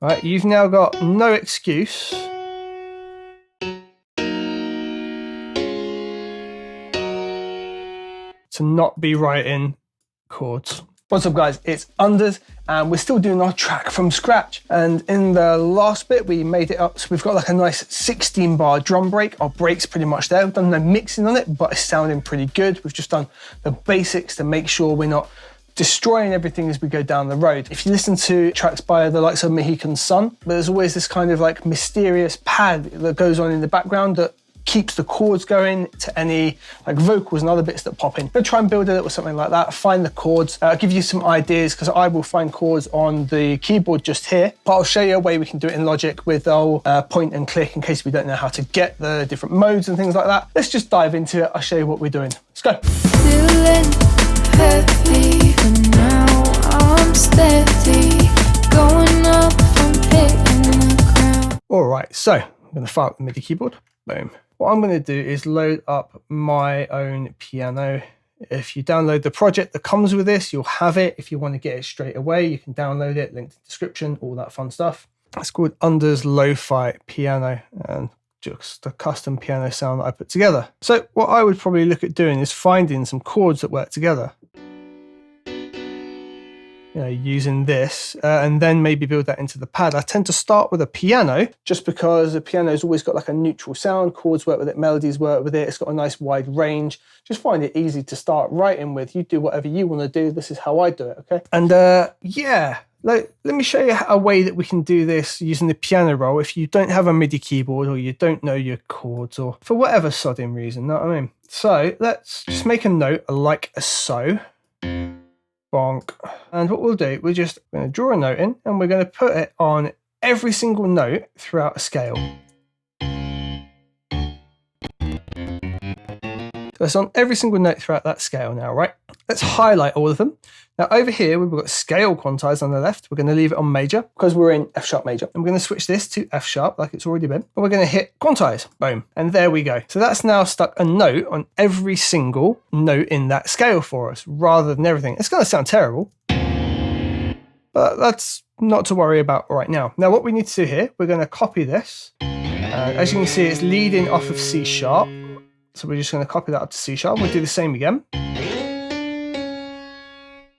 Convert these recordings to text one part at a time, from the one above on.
Right, you've now got no excuse to not be writing chords. What's up guys, it's Unders and we're still doing our track from scratch. And in the last bit, we made it up. So we've got like a nice 16 bar drum break. Our break's pretty much there. We've done no mixing on it, but it's sounding pretty good. We've just done the basics to make sure we're not destroying everything as we go down the road. If you listen to tracks by the likes of Mohican Sun, there's always this kind of like mysterious pad that goes on in the background that keeps the chords going to any like vocals and other bits that pop in. I'm gonna try and build it with something like that, find the chords, give you some ideas, because I will find chords on the keyboard just here, but I'll show you a way we can do it in Logic with our point and click in case we don't know how to get the different modes and things like that. Let's just dive into it. I'll show you what we're doing. Let's go. Feeling heavy, but now I'm steady, going up, I'm hitting the ground. All right, so I'm gonna fire up the MIDI keyboard. Boom. What I'm going to do is load up my own piano. If you download the project that comes with this, you'll have it. If you want to get it straight away, you can download it, link to the description, all that fun stuff. It's called Unders Lo-Fi Piano and just a custom piano sound that I put together. So what I would probably look at doing is finding some chords that work together. You know, using this and then maybe build that into the pad. I tend to start with a piano just because the piano's always got like a neutral sound. Chords work with it, melodies work with it. It's got a nice wide range. Just find it easy to start writing with. You do whatever you want to do. This is how I do it, okay? And yeah, let me show you a way that we can do this using the piano roll if you don't have a MIDI keyboard or you don't know your chords or for whatever sodding reason, know what I mean? So let's just make a note like so. Bonk. And what we'll do, we're just going to draw a note in and we're going to put it on every single note throughout a scale. So it's on every single note throughout that scale now, right? Let's highlight all of them. Now over here, we've got scale quantized on the left. We're going to leave it on major because we're in F sharp major. And we're going to switch this to F sharp like it's already been. And we're going to hit quantize, boom. And there we go. So that's now stuck a note on every single note in that scale for us rather than everything. It's going to sound terrible, but that's not to worry about right now. Now what we need to do here, we're going to copy this. As you can see, it's leading off of C sharp. So we're just going to copy that up to C sharp. We'll do the same again.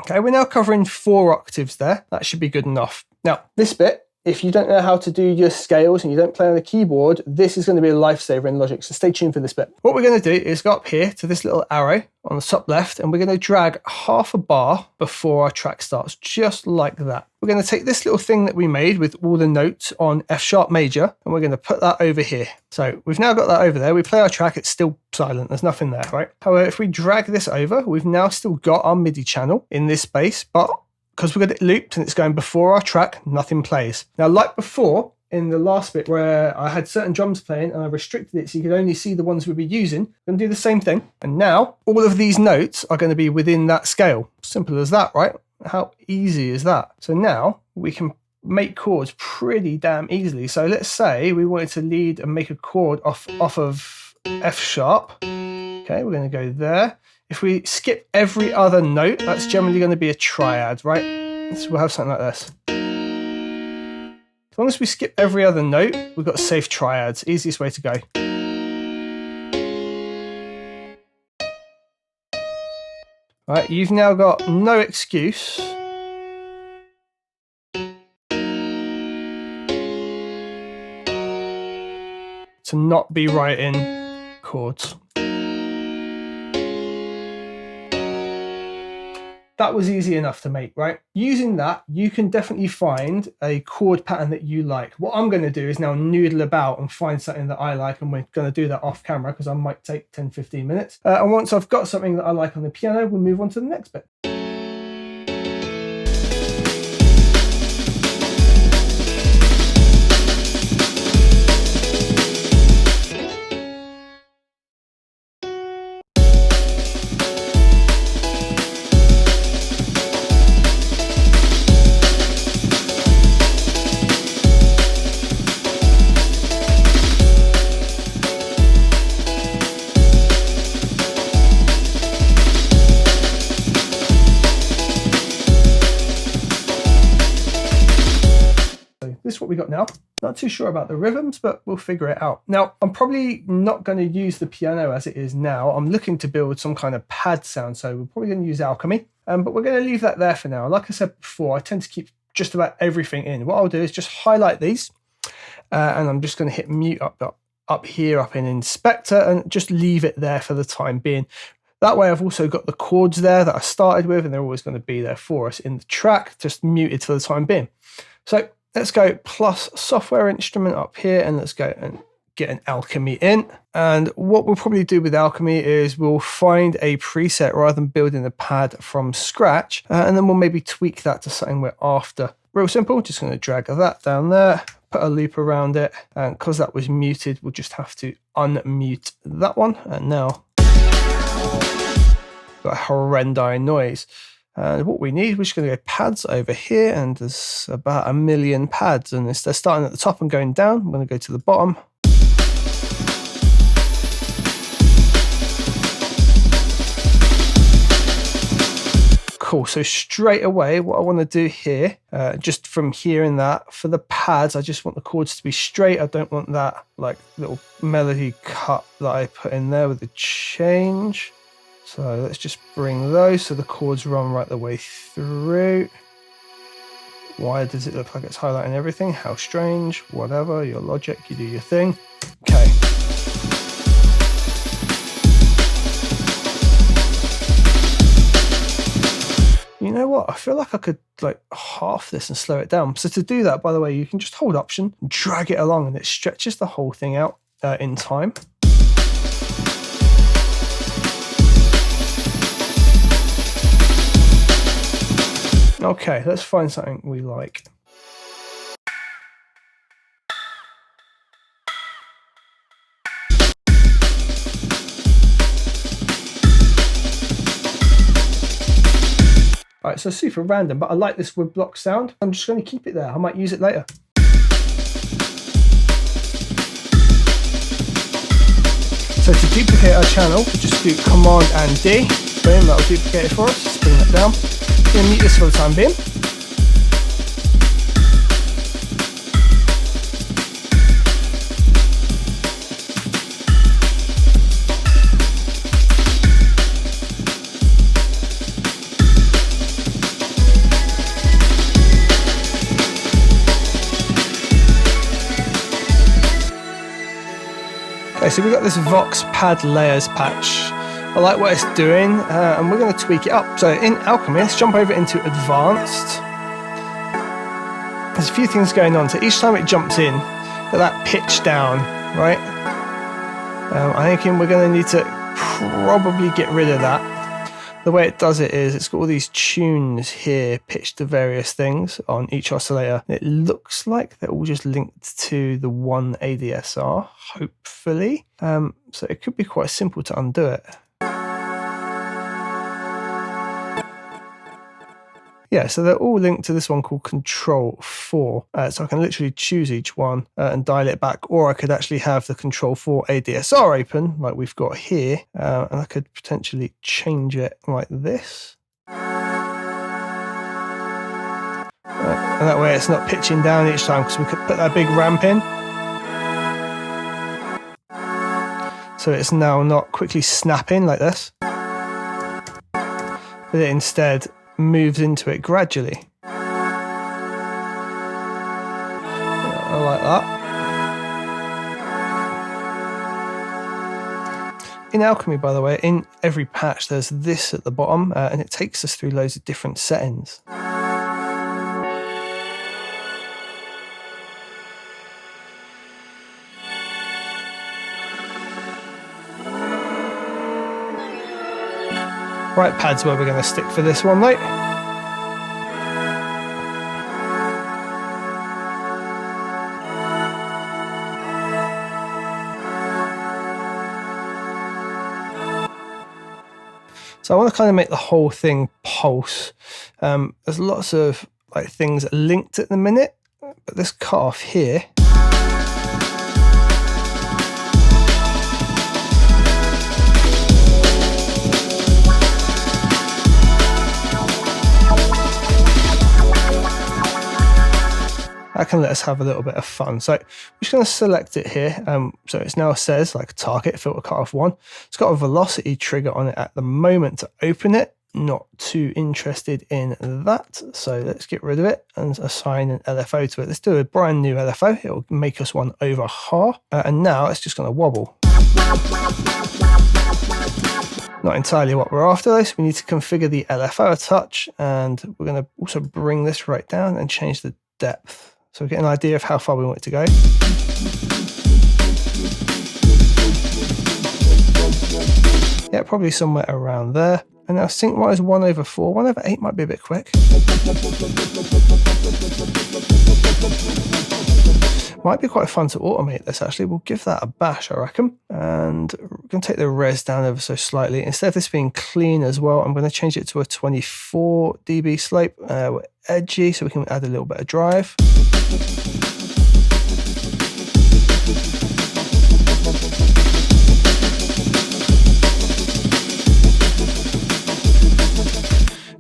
Okay, we're now covering 4 octaves there. That should be good enough. Now, this bit, if you don't know how to do your scales and you don't play on the keyboard, this is going to be a lifesaver in Logic, so stay tuned for this bit. What we're going to do is go up here to this little arrow on the top left, and we're going to drag half a bar before our track starts, just like that. We're going to take this little thing that we made with all the notes on F sharp major, and we're going to put that over here. So we've now got that over there. We play our track, it's still silent. There's nothing there, right? However, if we drag this over, we've now still got our MIDI channel in this space, but because we've got it looped and it's going before our track, nothing plays. Now, like before, in the last bit where I had certain drums playing and I restricted it so you could only see the ones we'd be using, I'm going to do the same thing. And now, all of these notes are going to be within that scale. Simple as that, right? How easy is that? So now, we can make chords pretty damn easily. So let's say we wanted to lead and make a chord off of F sharp. Okay, we're going to go there. If we skip every other note, that's generally going to be a triad, right? So we'll have something like this. As long as we skip every other note, we've got safe triads. Easiest way to go. Right, you've now got no excuse to not be writing chords. That was easy enough to make, right? Using that, you can definitely find a chord pattern that you like. What I'm going to do is now noodle about and find something that I like, and we're going to do that off camera because I might take 10-15 minutes. And once I've got something that I like on the piano, we'll move on to the next bit. this is what we got now. Not too sure about the rhythms, but we'll figure it out. Now, I'm probably not going to use the piano as it is now. I'm looking to build some kind of pad sound, so we're probably going to use Alchemy, but we're going to leave that there for now. Like I said before, I tend to keep just about everything in. What I'll do is just highlight these, and I'm just going to hit mute up here, up in Inspector, and just leave it there for the time being. That way I've also got the chords there that I started with, and they're always going to be there for us in the track, just muted for the time being. So let's go plus software instrument up here, and let's go and get an Alchemy in. And what we'll probably do with Alchemy is we'll find a preset rather than building the pad from scratch, and then we'll maybe tweak that to something we're after. Real simple, just going to drag that down there, put a loop around it, and because that was muted, we'll just have to unmute that one. And now got a horrendous noise. And what we need, we're just going to go pads over here, and there's about 1 million pads, and they're starting at the top and going down. I'm going to go to the bottom. Cool, so straight away what I want to do here, just from here in that, for the pads, I just want the chords to be straight. I don't want that like little melody cut that I put in there with the change. So let's just bring those so the chords run right the way through. Why does it look like it's highlighting everything? How strange, whatever, your logic, you do your thing. Okay. You know what? I feel like I could like half this and slow it down. So to do that, by the way, you can just hold Option, drag it along, and it stretches the whole thing out in time. Okay, let's find something we like. All right, so super random, but I like this wood block sound. I'm just going to keep it there. I might use it later. So to duplicate our channel, we'll just do Command and D. Boom, that'll duplicate it for us. Let's bring that down. I'm going to mute this for the time being. Okay, so we've got this Vox Pad Layers patch. I like what it's doing, and we're going to tweak it up. So in Alchemy, let's jump over into Advanced. There's a few things going on. So each time it jumps in, get that pitch down, right? I'm thinking we're going to need to probably get rid of that. The way it does it is it's got all these tunes here pitched to various things on each oscillator. It looks like they're all just linked to the one ADSR, hopefully. So it could be quite simple to undo it. Yeah, so they're all linked to this one called Control 4. So I can literally choose each one and dial it back, or I could actually have the Control 4 ADSR open, like we've got here, and I could potentially change it like this. And that way it's not pitching down each time, because we could put that big ramp in. So it's now not quickly snapping like this, but it instead moves into it gradually. I like that. In Alchemy, by the way, in every patch there's this at the bottom, and it takes us through loads of different settings. Right pad's where we're going to stick for this one, mate. So I want to kind of make the whole thing pulse. There's lots of like things linked at the minute, but this cut off here. That can let us have a little bit of fun. So I'm just going to select it here. So it now says like target filter cutoff 1. It's got a velocity trigger on it at the moment to open it. Not too interested in that. So let's get rid of it and assign an LFO to it. Let's do a brand new LFO. It'll make us one over Ha. And now it's just going to wobble. Not entirely what we're after though, so we need to configure the LFO a touch, and we're going to also bring this right down and change the depth. So we get an idea of how far we want it to go. Yeah, probably somewhere around there. And now sync-wise 1/4. 1/8 might be a bit quick. Might be quite fun to automate this actually. We'll give that a bash, I reckon. And we're going to take the res down ever so slightly. Instead of this being clean as well, I'm going to change it to a 24 dB slope. We're edgy, so we can add a little bit of drive.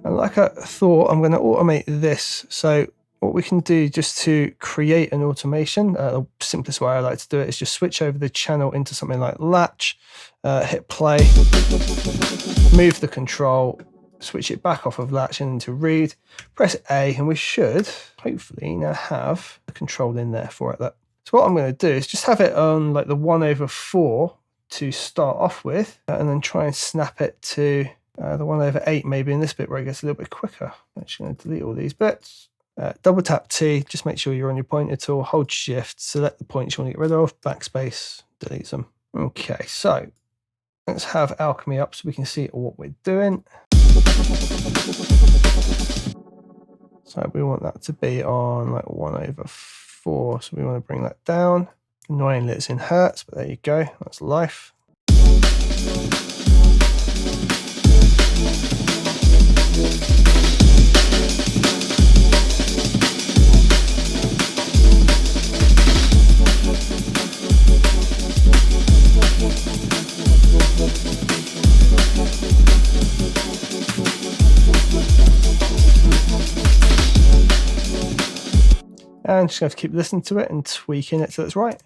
And like I thought, I'm going to automate this. So what we can do just to create an automation, the simplest way I like to do it is just switch over the channel into something like latch, hit play, move the control, switch it back off of latch and into read, press A, and we should hopefully now have the control in there for it. So what I'm going to do is just have it on like the 1/4 to start off with, and then try and snap it to the 1/8 maybe in this bit where it gets a little bit quicker. I'm actually going to delete all these bits. Double tap T, just make sure you're on your pointer tool, hold shift, select the points you want to get rid of, backspace, delete them. Okay, so let's have alchemy up so we can see what we're doing. So we want that to be on like 1/4, so we want to bring that down. Annoyingly it's in hertz, but there you go, that's life. And just going to keep listening to it and tweaking it till it's right.